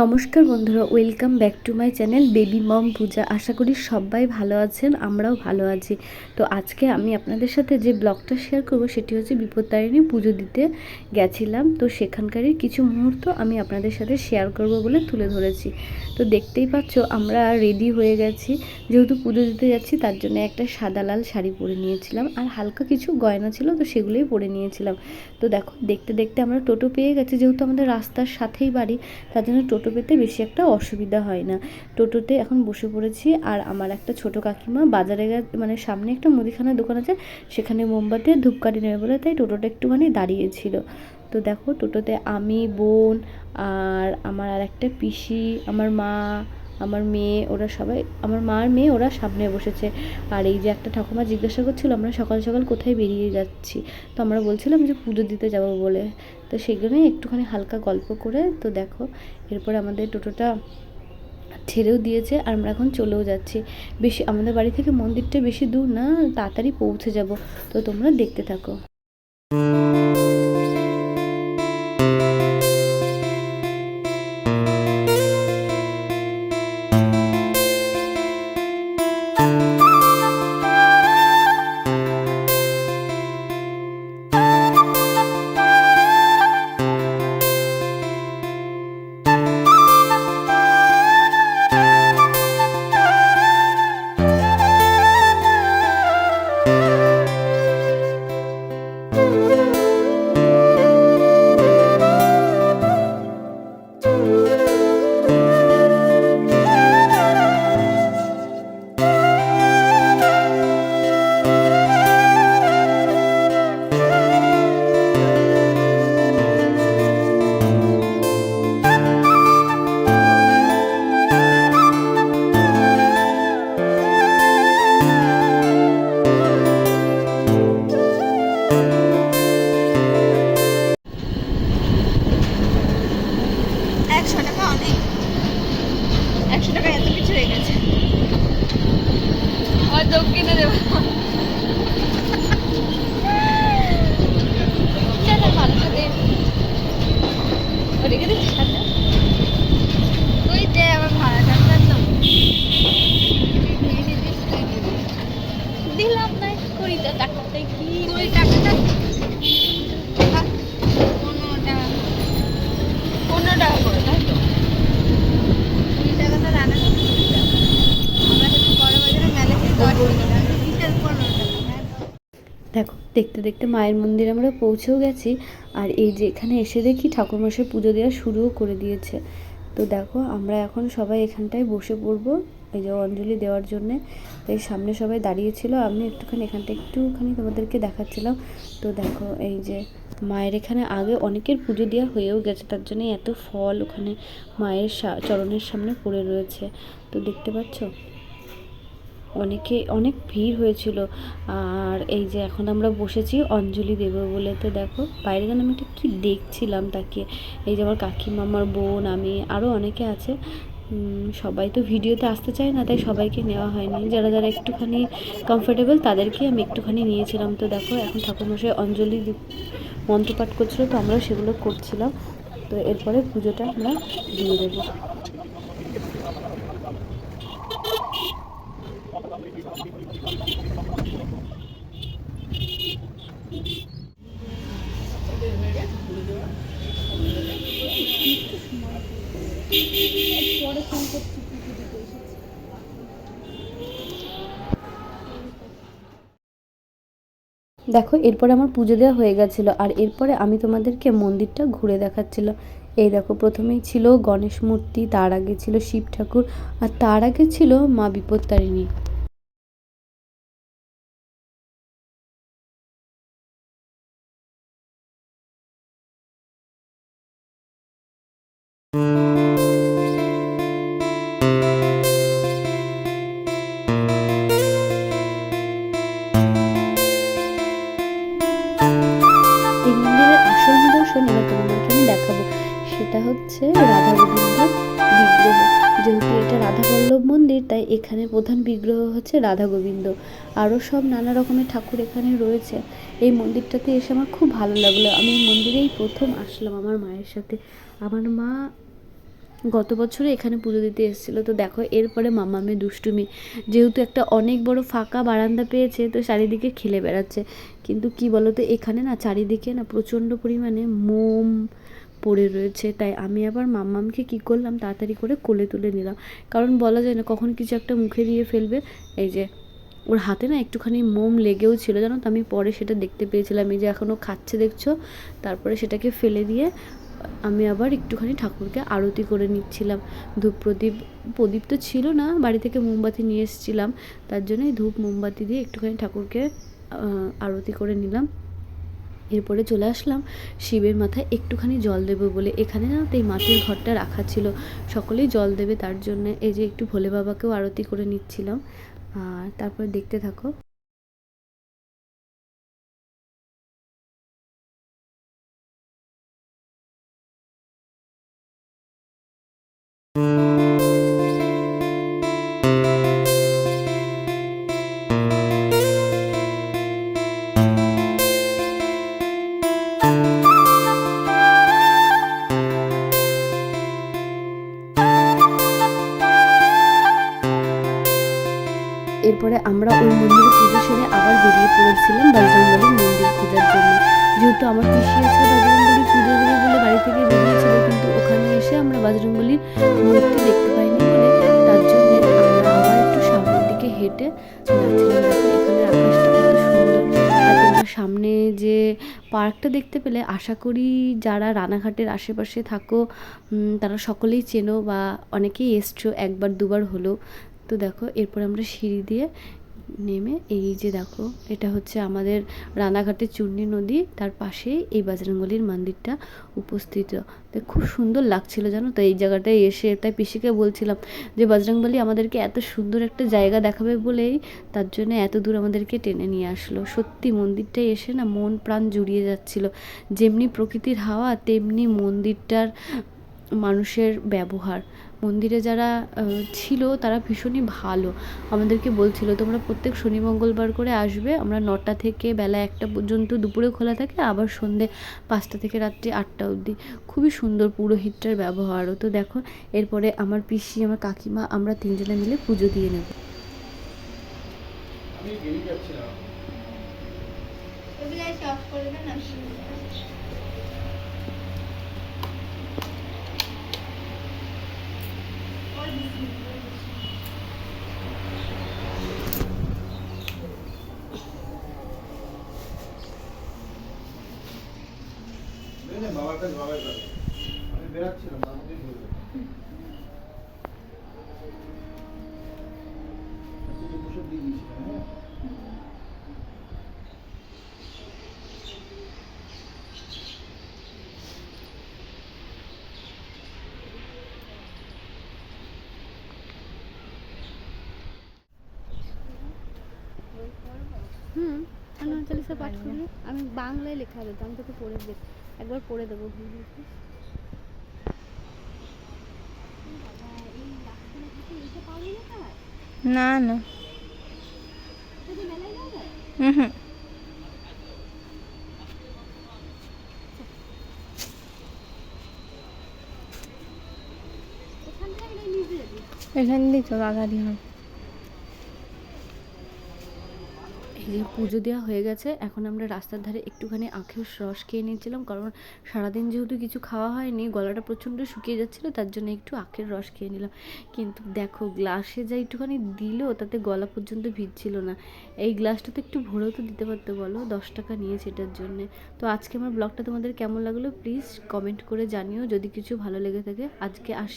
নমস্কার বন্ধুরা, welcome back to my channel baby mom Puja. আশা করি সবাই ভালো আছেন, আমরাও ভালো আছি। তো আজকে আমি আপনাদের সাথে যে ব্লগটা শেয়ার করব সেটি হচ্ছে বিপত্তারিণী পুজো দিতে গেছিলাম। তো সেখানকারই কিছু মুহূর্ত আমি আপনাদের সাথে শেয়ার করব বলে তুলে ধরেছি। তো দেখতেই পাচ্ছ আমরা রেডি হয়ে গেছি, যেহেতু পুজো দিতে যাচ্ছি তার জন্য একটা সাদা লাল শাড়ি পরে নিয়েছিলাম আর হালকা কিছু গয়না ছিল, তো সেগুলোই পরে নিয়েছিলাম। তো দেখো দেখতে দেখতে আমরা টোটো পেয়ে গেছি, যেহেতু আমাদের রাস্তার সাথেই বাড়ি, তার জন্য টোটো পেতে বেশি একটা অসুবিধা হয় না। টোটোতে এখন বসে পড়েছি আর আমার একটা ছোট কাকিমা বাজারে মানে সামনে একটা মুদিখানার দোকান আছে, সেখানে মোমবাতি আর ধূপকাঠি নেবে বলে তাই টোটোটা একটুখানি দাঁড়িয়েছিল। তো দেখো টোটোতে আমি, বোন আর আমার আর একটা পিসি, আমার মা, আমার মেয়ে, ওরা সবাই, আমার মার মেয়ে, ওরা সামনে বসেছে। আর এই যে একটা ঠাকুমা জিজ্ঞাসা করছিল আমরা সকাল সকাল কোথায় বেরিয়ে যাচ্ছি, তো আমরা বলছিলাম যে পুজো দিতে যাবো বলে। তো সেখানেই একটুখানি হালকা গল্প করে তো দেখো এরপর আমাদের টোটোটা ছেড়েও দিয়েছে আর আমরা এখন চলেও যাচ্ছি। বেশি আমাদের বাড়ি থেকে মন্দিরটা বেশি দূর না, তাড়াতাড়ি পৌঁছে যাব। তো তোমরা দেখতে থাকো। কিনে দেবো তুই দে আমার ভাড়াটা দিলাম না, কুড়ি টাকাতে কি 20 টাকাটা 15 টাকা করে, তাই তো 20 টাকাটা রান্না করতে আমরা কিন্তু বড় বাজারে মেলে 10 টাকা, কিসের 15 টাকা। দেখো দেখতে দেখতে মায়ের মন্দিরে আমরা পৌঁছেও গেছি। আর এই যে এখানে এসে দেখি ঠাকুরমশাই পুজো দেওয়া শুরুও করে দিয়েছে। তো দেখো আমরা এখন সবাই এখানটায় বসে পড়বো এই যে অঞ্জলি দেওয়ার জন্যে। তাই সামনে সবাই দাঁড়িয়েছিল, আমি একটুখানি তোমাদেরকে দেখাচ্ছিলাম। তো দেখো এই যে মায়ের এখানে আগে অনেকের পুজো দেওয়া হয়েও গেছে, তার জন্য এত ফল ওখানে মায়ের চরণের সামনে পড়ে রয়েছে। তো দেখতে পাচ্ছ অনেক ভিড় হয়েছিল। আর এই যে এখন আমরা বসেছি অঞ্জলি দেব বলে। তো দেখো বাইরে যেন আমি একটা কী দেখছিলাম তাকে, এই যে আমার কাকিমা, আমার বোন, আমি, আরও অনেকে আছে। সবাই তো ভিডিওতে আসতে চায় না, তাই সবাইকে নেওয়া হয়নি। যারা যারা একটুখানি কমফোর্টেবল তাদেরকে আমি একটুখানি নিয়েছিলাম। তো দেখো এখন ঠাকুরমশাই অঞ্জলি মন্ত্রপাঠ করছিল, তো আমরা সেগুলো করছিলাম। তো এরপরে পুজোটা আমরা দিয়ে দেবো। দেখো এরপরে আমার পুজো দেওয়া হয়ে গেছিলো, আর এরপরে আমি তোমাদেরকে মন্দিরটা ঘুরে দেখাচ্ছিলাম। এই দেখো প্রথমেই ছিল গণেশ মূর্তি, তার আগে ছিল শিব ঠাকুর, আর তার আগে ছিল মা বিপত্তারিণী। এই মন্দিরের আসল নিদর্শন এবার তোমাদেরকে আমি দেখাবো, সেটা হচ্ছে রাধা গোবিন্দের বিগ্রহ। যেহেতু এটা রাধা বল্লভ মন্দির, তাই এখানে প্রধান বিগ্রহ হচ্ছে রাধা গোবিন্দ। আরও সব নানা রকমের ঠাকুর এখানে রয়েছে। এই মন্দিরটাতে এসে আমার খুব ভালো লাগলো। আমি এই মন্দিরেই প্রথম আসলাম আমার মায়ের সাথে। আমার মা গত বছরে এখানে পুজো দিতে এসেছিলো। তো দেখো এরপরে মামামের দুষ্টুমি, যেহেতু একটা অনেক বড় ফাঁকা বারান্দা পেয়েছে তো চারিদিকে খেলে বেড়াচ্ছে। কিন্তু কি বলো তো, এখানে না চারিদিকে না প্রচণ্ড পরিমাণে মোম পড়ে রয়েছে, তাই আমি আবার মাম্মামকে কী করলাম, তাড়াতাড়ি করে কোলে তুলে নিলাম, কারণ বলা যায় না কখন কিছু একটা মুখে দিয়ে ফেলবে। এই যে ওর হাতে না একটুখানি মোম লেগেও ছিল, জানো তো, আমি পরে সেটা দেখতে পেয়েছিলাম। এই যে এখনও খাচ্ছে দেখছো, তারপরে সেটাকে ফেলে দিয়ে আমি আবার একটুখানি ঠাকুরকে আরতি করে নিচ্ছিলাম। ধূপ প্রদীপ তো ছিল না, বাড়ি থেকে মোমবাতি নিয়ে এসেছিলাম, তার জন্যই ধূপ মোমবাতি দিয়ে একটুখানি ঠাকুরকে আরতি করে নিলাম। এরপরে চলে আসলাম শিবের মাথায় একটুখানি জল দেবো বলে। এখানে না তো এই মাটির ঘরটা রাখা ছিল, সকলেই জল দেবে তার জন্যে এই যে একটু ভোলে বাবাকেও আরতি করে নিচ্ছিলাম। আর তারপরে দেখতে থাকো। এরপরে আমরা ওই মন্দিরে পুজো সেরে আবার বেরিয়ে পড়েছিলাম বজরংবলীর মন্দির খোঁজার জন্য। যেহেতু আমার পিসি আছে বজরংবলী পুজো দেবে বলে বাড়ি থেকে বেরিয়েছিল, কিন্তু ওখানে এসে আমরা বজরংবলীর মূর্তি দেখতে পাইনি বলে তার জন্য আমরা আবার একটু সামনের দিকে হেঁটে যাচ্ছিলাম। দেখো এখানে আকাশটা কত সুন্দর। আর তোমরা সামনে যে পার্কটা দেখতে পেলে, আশা করি যারা রানাঘাটের আশেপাশে থাকো তারা সকলেই চেনো বা অনেকেই এসছো একবার দুবার হলো। তো দেখো এরপর আমরা সিঁড়ি দিয়ে নেমে এই যে দেখো, এটা হচ্ছে আমাদের রানাঘাটের চূর্ণী নদী, তার পাশেই এই বজরংবলীর মন্দিরটা উপস্থিত। তো খুব সুন্দর লাগছিল জানো তো এই জায়গাটায় এসে। তাই পিসিকে বলছিলাম যে বজরংবলী আমাদেরকে এত সুন্দর একটা জায়গা দেখাবে বলেই তার জন্য এত দূর আমাদেরকে টেনে নিয়ে আসলো। সত্যি মন্দিরটায় এসে না মন প্রাণ জুড়িয়ে যাচ্ছিল। যেমনি প্রকৃতির হাওয়া, তেমনি মন্দিরটার মানুষের ব্যবহার। মন্দিরে যারা ছিল তারা ভীষণই ভালো। আমাদেরকে বলছিল তোমরা প্রত্যেক শনি মঙ্গলবার করে আসবে, আমরা 9টা থেকে বেলা 1টা পর্যন্ত দুপুরে খোলা থাকে, আবার সন্ধ্যে 5টা থেকে রাত্রি 8টা অবধি। খুবই সুন্দর পুরোহিতটার ব্যবহারও। তো দেখো এরপরে আমার পিসি, আমার কাকিমা, আমরা 3জনে মিলে পুজো দিয়ে নেব। বাবার কাছে বাবার কাছে আমি বেরাচ্ছিলাম তার মধ্যেই বলবো ওষুধ দিয়ে দিয়েছিলাম। হ্যাঁ হনুমান চালিসা পাঠ করলে আমি বাংলায় লেখা হবে, আমি তোকে পড়ে দেব, একবার পড়ে দেবো। না না হুম এখান দিয়ে তো বাগাদি হবে। এই যে পুজো দেওয়া হয়ে গেছে, এখন আমরা রাস্তার ধারে একটুখানি আখের রস খেয়ে নিয়েছিলাম, কারণ সারাদিন যেহেতু কিছু খাওয়া হয়নি, গলাটা প্রচণ্ড শুকিয়ে যাচ্ছিলো, তার জন্য একটু আখের রস খেয়ে নিলাম। কিন্তু দেখো গ্লাসে যা একটুখানি দিল তাতে গলা পর্যন্ত ভিজছিল না। এই গ্লাসটা তো একটু ভরেও তো দিতে পারতো বলো, 10 টাকা নিয়েছে এটার জন্যে। তো আজকে আমার ব্লগটা তোমাদের কেমন লাগলো প্লিজ কমেন্ট করে জানিও, যদি কিছু ভালো লেগে থাকে। আজকে আসি।